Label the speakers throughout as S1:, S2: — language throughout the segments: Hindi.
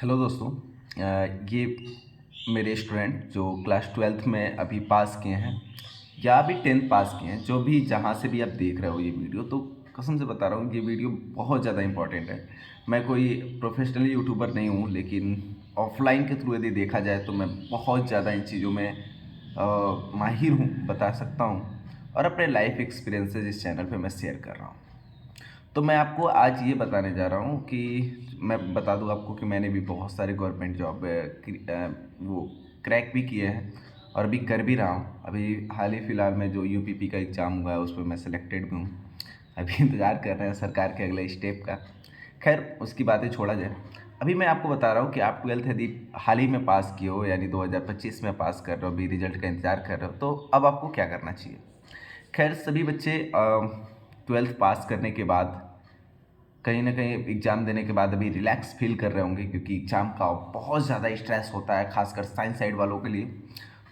S1: हेलो दोस्तों। ये मेरे स्टूडेंट जो क्लास ट्वेल्थ में अभी पास किए हैं या अभी टेंथ पास किए हैं, जो भी जहाँ से भी आप देख रहे हो ये वीडियो, तो कसम से बता रहा हूँ ये वीडियो बहुत ज़्यादा इंपॉर्टेंट है। मैं कोई प्रोफेशनल यूट्यूबर नहीं हूँ, लेकिन ऑफलाइन के थ्रू यदि देखा जाए तो मैं बहुत ज़्यादा इन चीज़ों में माहिर हूँ, बता सकता हूँ, और अपने लाइफ एक्सपीरियंसेस इस चैनल पे मैं शेयर कर रहा हूँ। तो मैं आपको आज ये बताने जा रहा हूँ कि मैं बता दूँ आपको कि मैंने भी बहुत सारे गवर्नमेंट जॉब वो क्रैक भी किए हैं और अभी कर भी रहा हूँ। अभी हाल ही फ़िलहाल में जो यूपीपी का एग्ज़ाम हुआ है उस पर मैं सिलेक्टेड भी हूँ। अभी इंतज़ार कर रहे हैं सरकार के अगले स्टेप का। खैर, उसकी बातें छोड़ा जाए। अभी मैं आपको बता रहा हूँ कि आप ट्वेल्थ यदि हाल ही में पास किए हो, यानी 2025 में पास कर रहे हो, अभी रिजल्ट का इंतज़ार कर रहे हो, तो अब आपको क्या करना चाहिए। खैर, सभी बच्चे ट्वेल्थ पास करने के बाद कहीं ना कहीं एग्ज़ाम देने के बाद अभी रिलैक्स फील कर रहे होंगे, क्योंकि एग्ज़ाम का बहुत ज़्यादा स्ट्रेस होता है, खासकर साइंस साइड वालों के लिए।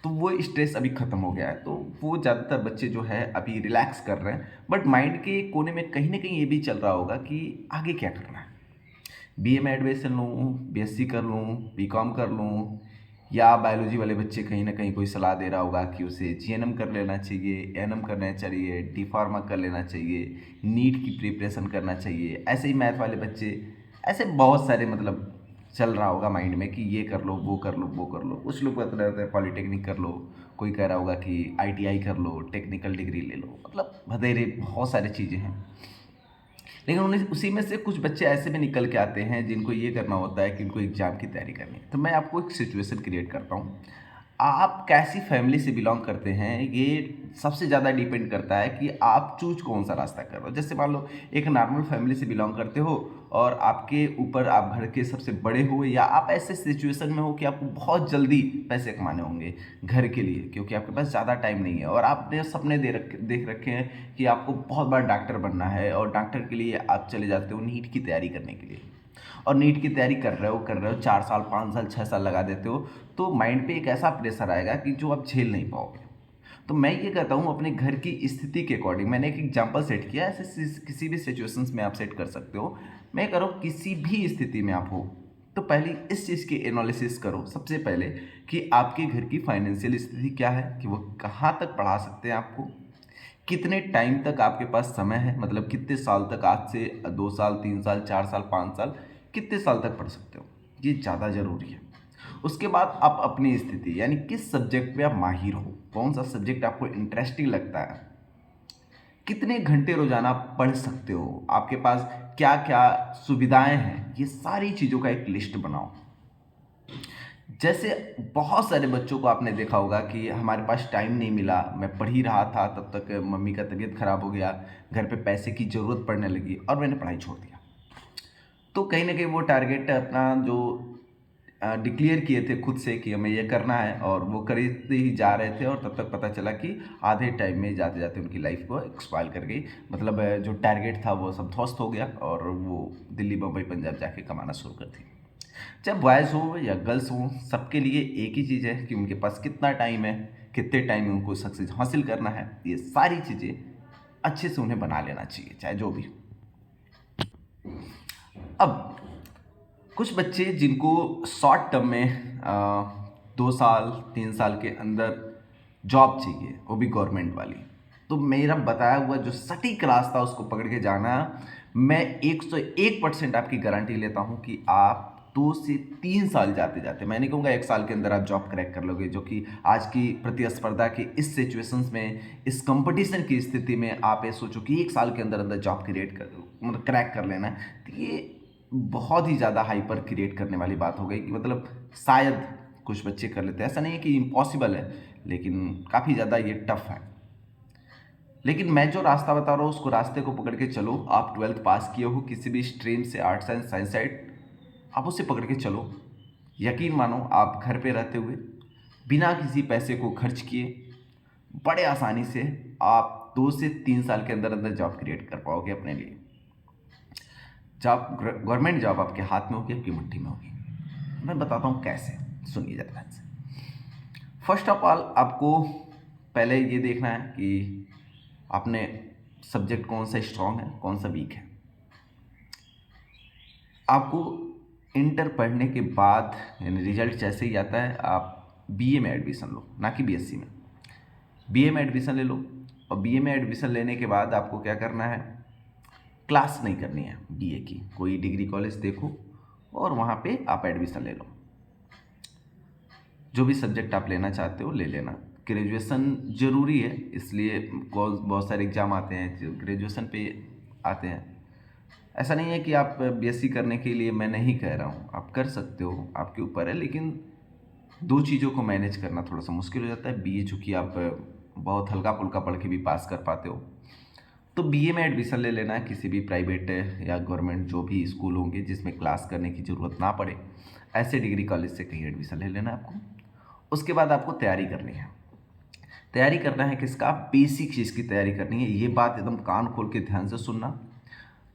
S1: तो वो स्ट्रेस अभी ख़त्म हो गया है, तो वो ज़्यादातर बच्चे जो है अभी रिलैक्स कर रहे हैं। बट माइंड के कोने में कहीं ना कहीं ये भी चल रहा होगा कि आगे क्या करना है। बीए में एडमिशन लूँ, बीएससी कर लूँ, बीकॉम कर लूँ, या बायोलॉजी वाले बच्चे कहीं ना कहीं कोई सलाह दे रहा होगा कि उसे जीएनएम कर लेना चाहिए, एएनएम करना चाहिए, डी फार्मा कर लेना चाहिए, नीट की प्रिपरेशन करना चाहिए। ऐसे ही मैथ वाले बच्चे, ऐसे बहुत सारे मतलब चल रहा होगा माइंड में कि ये कर लो, वो कर लो, वो कर लो। कुछ लोग बता रहे हैं पॉलिटेक्निक कर लो, कोई कह रहा होगा कि आईटीआई कर लो, टेक्निकल डिग्री ले लो, मतलब बधेरे बहुत सारी चीज़ें हैं। लेकिन उन्हें उसी में से कुछ बच्चे ऐसे भी निकल के आते हैं जिनको ये करना होता है कि उनको एग्ज़ाम की तैयारी करनी है। तो मैं आपको एक सिचुएशन क्रिएट करता हूँ। आप कैसी फैमिली से बिलोंग करते हैं, ये सबसे ज़्यादा डिपेंड करता है कि आप चूज कौन सा रास्ता कर रहे हो। जैसे मान लो एक नॉर्मल फैमिली से बिलोंग करते हो और आपके ऊपर आप घर के सबसे बड़े हो, या आप ऐसे सिचुएशन में हो कि आपको बहुत जल्दी पैसे कमाने होंगे घर के लिए, क्योंकि आपके पास ज़्यादा टाइम नहीं है, और आपने सपने देख रखे हैं कि आपको बहुत बड़ा डॉक्टर बनना है, और डॉक्टर के लिए आप चले जाते हो नीट की तैयारी करने के लिए। और नीट की तैयारी कर रहे हो 4 साल 5 साल 6 साल लगा देते हो, तो माइंड पे एक ऐसा प्रेशर आएगा कि जो आप झेल नहीं पाओगे। तो मैं ये कहता हूँ अपने घर की स्थिति के अकॉर्डिंग, मैंने एक एग्जांपल सेट किया, ऐसे किसी भी सिचुएशंस में आप सेट कर सकते हो। मैं कह रहा हूँ किसी भी स्थिति में आप हो, तो पहले इस चीज़ की एनालिसिस करो सबसे पहले कि आपके घर की फाइनेंशियल स्थिति क्या है, कि वो कहाँ तक पढ़ा सकते हैं आपको, कितने टाइम तक आपके पास समय है, मतलब कितने साल तक, आज से 2 साल 3 साल 4 साल 5 साल, कितने साल तक पढ़ सकते हो, ये ज़्यादा ज़रूरी है। उसके बाद आप अपनी स्थिति, यानी किस सब्जेक्ट में आप माहिर हो, कौन सा सब्जेक्ट आपको इंटरेस्टिंग लगता है, कितने घंटे रोजाना पढ़ सकते हो, आपके पास क्या क्या सुविधाएं हैं, ये सारी चीज़ों का एक लिस्ट बनाओ। जैसे बहुत सारे बच्चों को आपने देखा होगा कि हमारे पास टाइम नहीं मिला, मैं पढ़ ही रहा था, तब तक मम्मी का तबीयत खराब हो गया, घर पे पैसे की ज़रूरत पड़ने लगी और मैंने पढ़ाई छोड़ दिया। तो कहीं ना कहीं वो टारगेट अपना जो डिक्लेयर किए थे खुद से कि हमें ये करना है, और वो करते ही जा रहे थे, और तब तक पता चला कि आधे टाइम में जाते जाते उनकी लाइफ को एक्सपायर कर गई। मतलब जो टारगेट था वो सब ध्वस्त हो गया, और वो दिल्ली बम्बई पंजाब जाके कमाना शुरू कर दी। चाहे बॉयज़ हो या गर्ल्स हो, सबके लिए एक ही चीज़ है कि उनके पास कितना टाइम है, कितने टाइम में उनको सक्सेस हासिल करना है। ये सारी चीज़ें अच्छे से उन्हें बना लेना चाहिए, चाहे जो भी। अब कुछ बच्चे जिनको शॉर्ट टर्म में 2 साल 3 साल के अंदर जॉब चाहिए, वो भी गवर्नमेंट वाली, तो मेरा बताया हुआ जो सटीक रास्ता उसको पकड़ के जाना, मैं 101% आपकी गारंटी लेता हूँ कि आप 2 से 3 साल जाते जाते, मैं नहीं कहूँगा 1 साल के अंदर आप जॉब क्रैक कर लोगे, जो कि आज की प्रतिस्पर्धा की इस सिचुएशंस में, इस कंपटीशन की स्थिति में आप ये सोचो कि 1 साल के अंदर अंदर जॉब क्रिएट कर, मतलब क्रैक कर लेना है, तो ये बहुत ही ज़्यादा हाइपर क्रिएट करने वाली बात हो गई कि मतलब शायद कुछ बच्चे कर लेते हैं। ऐसा नहीं है कि इम्पॉसिबल है, लेकिन काफ़ी ज़्यादा ये टफ है। लेकिन मैं जो रास्ता बता रहा हूँ उसको रास्ते को पकड़ के चलो। आप ट्वेल्थ पास किए हो किसी भी स्ट्रीम से, आर्ट्स एंड साइंस साइड, आप उसे पकड़ के चलो। यकीन मानो आप घर पे रहते हुए बिना किसी पैसे को खर्च किए बड़े आसानी से आप 2 से 3 साल के अंदर अंदर जॉब क्रिएट कर पाओगे अपने लिए। जॉब, गवर्नमेंट जॉब आपके हाथ में होगी, आपकी मुट्ठी में होगी। मैं बताता हूँ कैसे, सुनिए ज़रा ध्यान से। फर्स्ट ऑफ ऑल आपको पहले ये देखना है कि आपने सब्जेक्ट कौन सा स्ट्रांग है, कौन सा वीक है। आपको इंटर पढ़ने के बाद यानी रिजल्ट जैसे ही आता है आप बीए में एडमिशन लो, ना कि बीएससी में। बीए में एडमिशन ले लो और बीए में एडमिशन लेने के बाद आपको क्या करना है, क्लास नहीं करनी है बीए की, कोई डिग्री कॉलेज देखो और वहाँ पे आप एडमिशन ले लो। जो भी सब्जेक्ट आप लेना चाहते हो ले लेना। ग्रेजुएशन ज़रूरी है, इसलिए बहुत सारे एग्ज़ाम आते हैं जो ग्रेजुएशन पे आते हैं। ऐसा नहीं है कि आप बीएससी करने के लिए मैं नहीं कह रहा हूँ, आप कर सकते हो, आपके ऊपर है, लेकिन दो चीज़ों को मैनेज करना थोड़ा सा मुश्किल हो जाता है। बीए चूँकि आप बहुत हल्का फुल्का पढ़ के भी पास कर पाते हो, तो बीए में एडमिशन ले लेना है किसी भी प्राइवेट या गवर्नमेंट जो भी स्कूल होंगे जिसमें क्लास करने की ज़रूरत ना पड़े, ऐसे डिग्री कॉलेज से कहीं एडमिशन ले लेना है आपको। उसके बाद आपको तैयारी करनी है। तैयारी करना है किसका, बेसिक चीज़ की तैयारी करनी है। ये बात एकदम कान खोल के ध्यान से सुनना।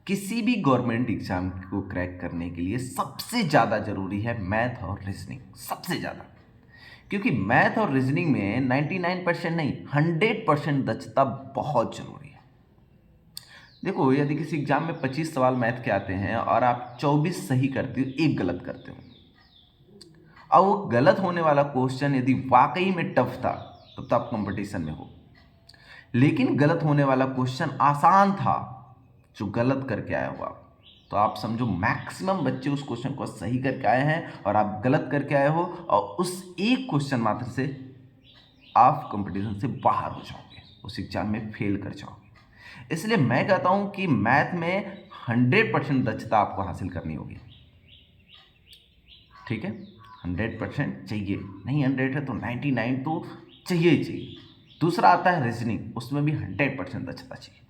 S1: किसी भी गवर्नमेंट एग्जाम को क्रैक करने के लिए सबसे ज़्यादा ज़रूरी है मैथ और रीजनिंग, सबसे ज़्यादा। क्योंकि मैथ और रीजनिंग में 99% नहीं 100% दक्षता बहुत ज़रूरी है। देखो, यदि किसी एग्जाम में 25 सवाल मैथ के आते हैं और आप 24 सही करते हो, एक गलत करते हो, और वो गलत होने वाला क्वेश्चन यदि वाकई में टफ था तब तो आप कंपटीशन में हो, लेकिन गलत होने वाला क्वेश्चन आसान था जो गलत करके आया हुआ, तो आप समझो मैक्सिमम बच्चे उस क्वेश्चन को सही करके आए हैं और आप गलत करके आए हो, और उस एक क्वेश्चन मात्र से आप कंपटीशन से बाहर हो जाओगे, उस एग्जाम में फेल कर जाओगे। इसलिए मैं कहता हूं कि मैथ में 100% दक्षता आपको हासिल करनी होगी। ठीक है, 100% चाहिए, नहीं 100 है तो 99 तो चाहिए ही चाहिए। दूसरा आता है रीजनिंग, उसमें भी 100% दक्षता चाहिए।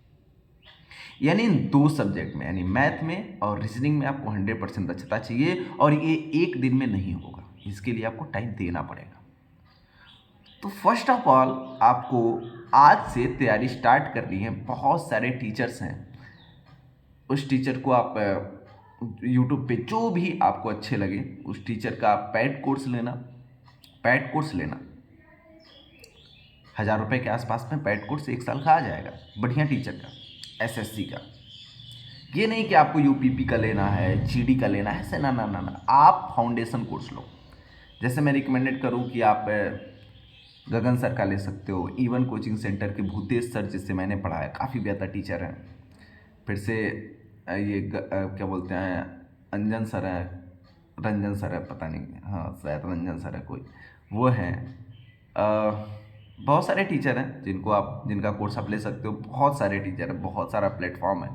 S1: यानी इन दो सब्जेक्ट में यानी मैथ में और रीजनिंग में आपको 100% दक्षता चाहिए, और ये एक दिन में नहीं होगा, इसके लिए आपको टाइम देना पड़ेगा। तो फर्स्ट ऑफ ऑल आपको आज से तैयारी स्टार्ट करनी है। बहुत सारे टीचर्स हैं, उस टीचर को आप यूट्यूब पे जो भी आपको अच्छे लगे उस टीचर का आप पैड कोर्स लेना। पैड कोर्स लेना 1000 रुपये के आसपास में पैड कोर्स 1 साल का आ जाएगा, बढ़िया टीचर का, एसएससी का। ये नहीं कि आपको यूपीपी का लेना है, जीडी का लेना है, ऐसे ना ना ना ना, आप फाउंडेशन कोर्स लो। जैसे मैं रिकमेंडेड करूँ कि आप गगन सर का ले सकते हो, इवन कोचिंग सेंटर के भूतेश सर जिससे मैंने पढ़ा है, काफ़ी बेहतर टीचर हैं। फिर से ये क्या बोलते हैं, अंजन सर है, रंजन सर है, पता नहीं, हाँ शायद रंजन सर है कोई, वो हैं। बहुत सारे टीचर हैं जिनका कोर्स आप ले सकते हो। बहुत सारे टीचर हैं, बहुत सारा प्लेटफॉर्म है।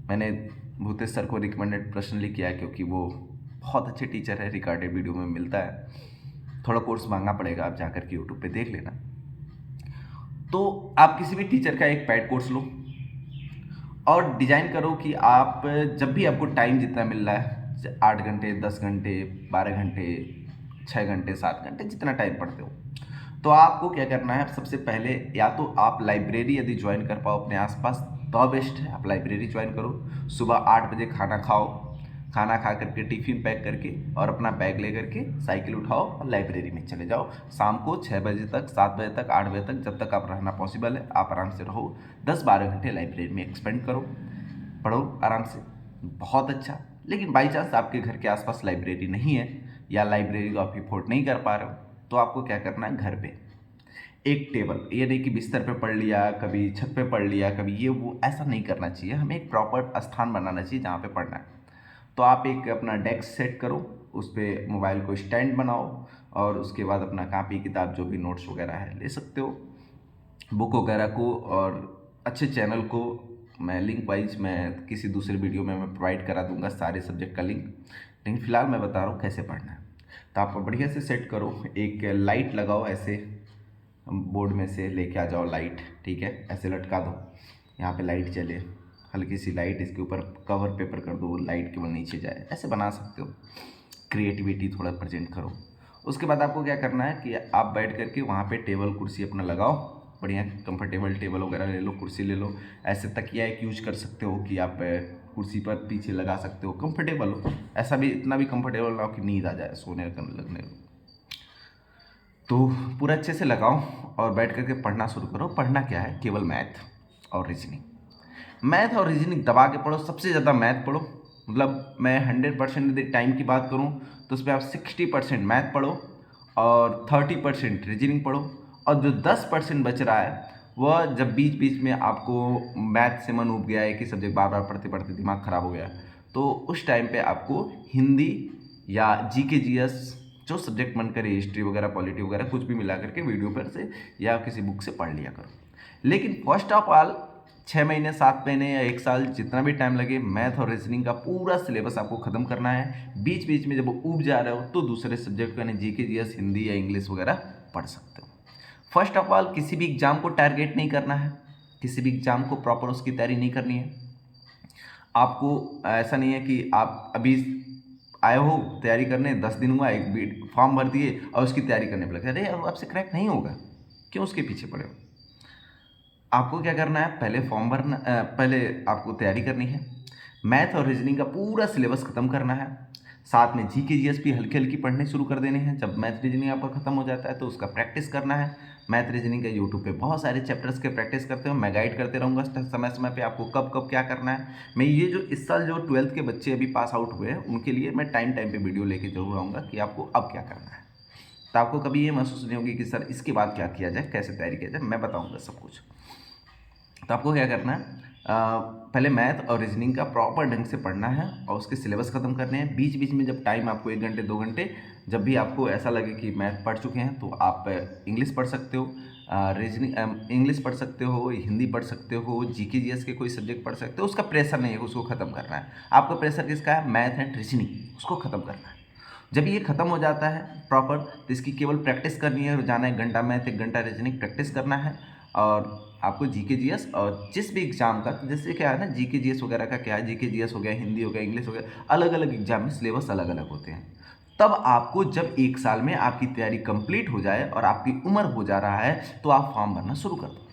S1: मैंने भूतेश सर को रिकमेंडेड पर्सनली किया है क्योंकि वो बहुत अच्छे टीचर है, रिकॉर्डेड वीडियो में मिलता है। थोड़ा कोर्स मांगना पड़ेगा, आप जाकर के यूट्यूब पे देख लेना। तो आप किसी भी टीचर का एक पैड कोर्स लो और डिजाइन करो कि आप जब भी आपको टाइम जितना मिल रहा है, 8 घंटे, 10 घंटे, 12 घंटे, 6 घंटे, 7 घंटे, जितना टाइम पढ़ते हो, तो आपको क्या करना है, सबसे पहले या तो आप लाइब्रेरी यदि ज्वाइन कर पाओ अपने आसपास तो बेस्ट है, आप लाइब्रेरी ज्वाइन करो। सुबह 8 बजे खाना खाओ, खाना खा करके टिफ़िन पैक करके और अपना बैग ले करके साइकिल उठाओ और लाइब्रेरी में चले जाओ। शाम को 6 बजे तक, 7 बजे तक, 8 बजे तक, जब तक आप रहना पॉसिबल है आप आराम से रहो। 10-12 घंटे लाइब्रेरी में एक्सपेंड करो, पढ़ो आराम से, बहुत अच्छा। लेकिन बाई चांस आपके घर के आसपास लाइब्रेरी नहीं है या लाइब्रेरी को आप अफोर्ड नहीं कर पा रहे हो, तो आपको क्या करना है, घर पे एक टेबल, ये नहीं कि बिस्तर पे पढ़ लिया, कभी छत पे पढ़ लिया, कभी ये वो, ऐसा नहीं करना चाहिए। हमें एक प्रॉपर स्थान बनाना चाहिए जहाँ पे पढ़ना है। तो आप एक अपना डेस्क सेट करो, उस पर मोबाइल को स्टैंड बनाओ और उसके बाद अपना कापी किताब जो भी नोट्स वगैरह है ले सकते हो, बुक वगैरह को। और अच्छे चैनल को मैं लिंक वाइज मैं किसी दूसरे वीडियो में मैं प्रोवाइड करा दूंगा सारे सब्जेक्ट का लिंक, लेकिन फ़िलहाल मैं बता रहा हूँ कैसे पढ़ना है। तो आप बढ़िया से सेट करो, एक लाइट लगाओ, ऐसे बोर्ड में से लेके आ जाओ लाइट, ठीक है, ऐसे लटका दो, यहाँ पे लाइट जले, हल्की सी लाइट, इसके ऊपर कवर पेपर कर दो, लाइट केवल नीचे जाए, ऐसे बना सकते हो। क्रिएटिविटी थोड़ा प्रेजेंट करो। उसके बाद आपको क्या करना है कि आप बैठ करके वहाँ पे टेबल कुर्सी अपना लगाओ, बढ़िया कंफर्टेबल टेबल वगैरह ले लो, कुर्सी ले लो। ऐसे तकिया एक यूज कर सकते हो कि आप कुर्सी पर पीछे लगा सकते हो, कंफर्टेबल हो, ऐसा भी इतना भी कंफर्टेबल ना हो कि नींद आ जाए सोने लगने। तो पूरा अच्छे से लगाओ और बैठ करके पढ़ना शुरू करो। पढ़ना क्या है, केवल मैथ और रीजनिंग। मैथ और रीजनिंग दबा के पढ़ो, सबसे ज़्यादा मैथ पढ़ो, मतलब मैं 100% यदि टाइम की बात करूँ तो उस पर आप 60% मैथ पढ़ो और 30% रीजनिंग पढ़ो, और जो 10% बच रहा है वह जब बीच बीच में आपको मैथ से मन उब गया है कि सब्जेक्ट बार बार पढ़ते पढ़ते दिमाग ख़राब हो गया, तो उस टाइम पे आपको हिंदी या जीके जीएस जो सब्जेक्ट मन करे, हिस्ट्री वगैरह पॉलिटी वगैरह कुछ भी मिला करके वीडियो पर से या किसी बुक से पढ़ लिया करो। लेकिन फर्स्ट ऑफ ऑल 6 महीने 7 महीने या 1 साल जितना भी टाइम लगे, मैथ और रीजनिंग का पूरा सिलेबस आपको खत्म करना है। बीच बीच में जब ऊब जा रहे हो तो दूसरे सब्जेक्ट यानी जीके जीएस हिंदी या इंग्लिश वगैरह पढ़ सकते हो। फर्स्ट ऑफ ऑल किसी भी एग्जाम को टारगेट नहीं करना है, किसी भी एग्जाम को प्रॉपर उसकी तैयारी नहीं करनी है। आपको ऐसा नहीं है कि आप अभी आए हो तैयारी करने, 10 दिन हुआ, एक फॉर्म भर दिए और उसकी तैयारी करने पर लगे, अरे अब आपसे क्रैक नहीं होगा, क्यों उसके पीछे पड़े हो। आपको क्या करना है, पहले फॉर्म भरना, पहले आपको तैयारी करनी है, मैथ और रीजनिंग का पूरा सिलेबस खत्म करना है, साथ में जीके जीएस भी हल्की हल्की पढ़ने शुरू कर देने हैं। जब मैथ रीजनिंग आपका खत्म हो जाता है तो उसका प्रैक्टिस करना है। मैथ रीजनिंग के यूट्यूब पे बहुत सारे चैप्टर्स के प्रैक्टिस करते हो, मैं गाइड करते रहूँगा समय समय पे आपको कब कब क्या करना है। मैं ये जो इस साल जो 12th के बच्चे अभी पास आउट हुए हैं उनके लिए मैं टाइम टाइम पे वीडियो लेके जरूर आऊँगा कि आपको अब क्या करना है, तो आपको कभी ये महसूस नहीं होगी कि सर इसके बाद क्या किया जाए, कैसे तैयारी किया जाए, मैं बताऊँगा सब कुछ। तो आपको क्या करना है, पहले मैथ और रीजनिंग का प्रॉपर ढंग से पढ़ना है और उसके सिलेबस खत्म करने हैं। बीच बीच में जब टाइम आपको 1 घंटे 2 घंटे जब भी आपको ऐसा लगे कि मैथ पढ़ चुके हैं तो आप इंग्लिश पढ़ सकते हो, रीजनिंग इंग्लिश पढ़ सकते हो, हिंदी पढ़ सकते हो, जीके जीएस के कोई सब्जेक्ट पढ़ सकते हो। उसका प्रेशर नहीं है, उसको ख़त्म करना है। आपका प्रेशर किसका है, मैथ एंड रीजनिंग, उसको ख़त्म करना है। जब ये खत्म हो जाता है प्रॉपर तो इसकी केवल प्रैक्टिस करनी है, रोजाना 1 घंटा मैथ 1 घंटा रीजनिंग प्रैक्टिस करना है। और आपको जीके जीएस और जिस भी एग्जाम का, जैसे क्या है ना, जीके जीएस वगैरह का क्या है, जीके जीएस हो गया, हिंदी हो गया, इंग्लिश हो गया, अलग अलग एग्जाम में सिलेबस अलग अलग होते हैं। तब आपको जब 1 साल में आपकी तैयारी कंप्लीट हो जाए और आपकी उम्र हो जा रहा है तो आप फॉर्म भरना शुरू कर दो।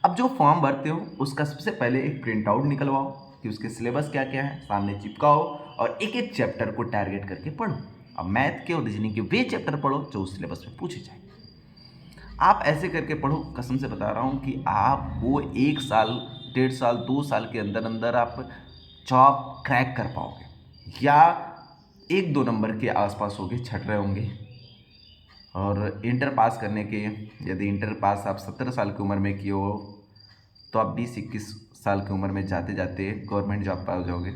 S1: अब जो फॉर्म भरते हो उसका सबसे पहले एक प्रिंट आउट निकलवाओ कि उसके सिलेबस क्या क्या है, सामने चिपकाओ और एक एक चैप्टर को टारगेट करके पढ़ो। अब मैथ के और रीजनिंग के वे चैप्टर पढ़ो जो उस सिलेबस में पूछे जाए। आप ऐसे करके पढ़ो, कसम से बता रहा हूँ कि आप वो 1 साल 1.5 साल 2 साल के अंदर अंदर आप जॉब क्रैक कर पाओगे या 1-2 नंबर के आसपास होगे, छट रहे होंगे। और इंटर पास करने के, यदि इंटर पास आप 17 साल की उम्र में किए हो तो आप 20-21 साल की उम्र में जाते जाते गवर्नमेंट जॉब पा जाओगे,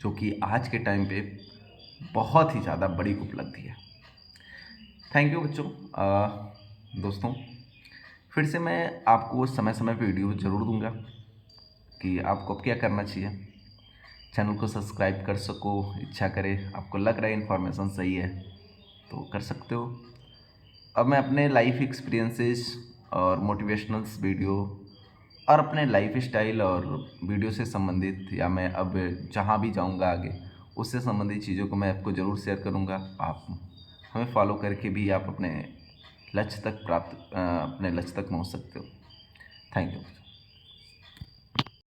S1: जो कि आज के टाइम पे बहुत ही ज़्यादा बड़ी उपलब्धि है। थैंक यू बच्चों। दोस्तों, फिर से मैं आपको समय समय पे वीडियो ज़रूर दूंगा कि आपको अब क्या करना चाहिए। चैनल को सब्सक्राइब कर सको, इच्छा करे, आपको लग रहा है इन्फॉर्मेशन सही है तो कर सकते हो। अब मैं अपने लाइफ एक्सपीरियंसेस और मोटिवेशनल्स वीडियो और अपने लाइफ स्टाइल और वीडियो से संबंधित, या मैं अब जहाँ भी जाऊँगा आगे उससे संबंधित चीज़ों को मैं आपको ज़रूर शेयर करूँगा। आप हमें फॉलो करके भी आप अपने लक्ष्य तक पहुँच सकते हो। Thank you.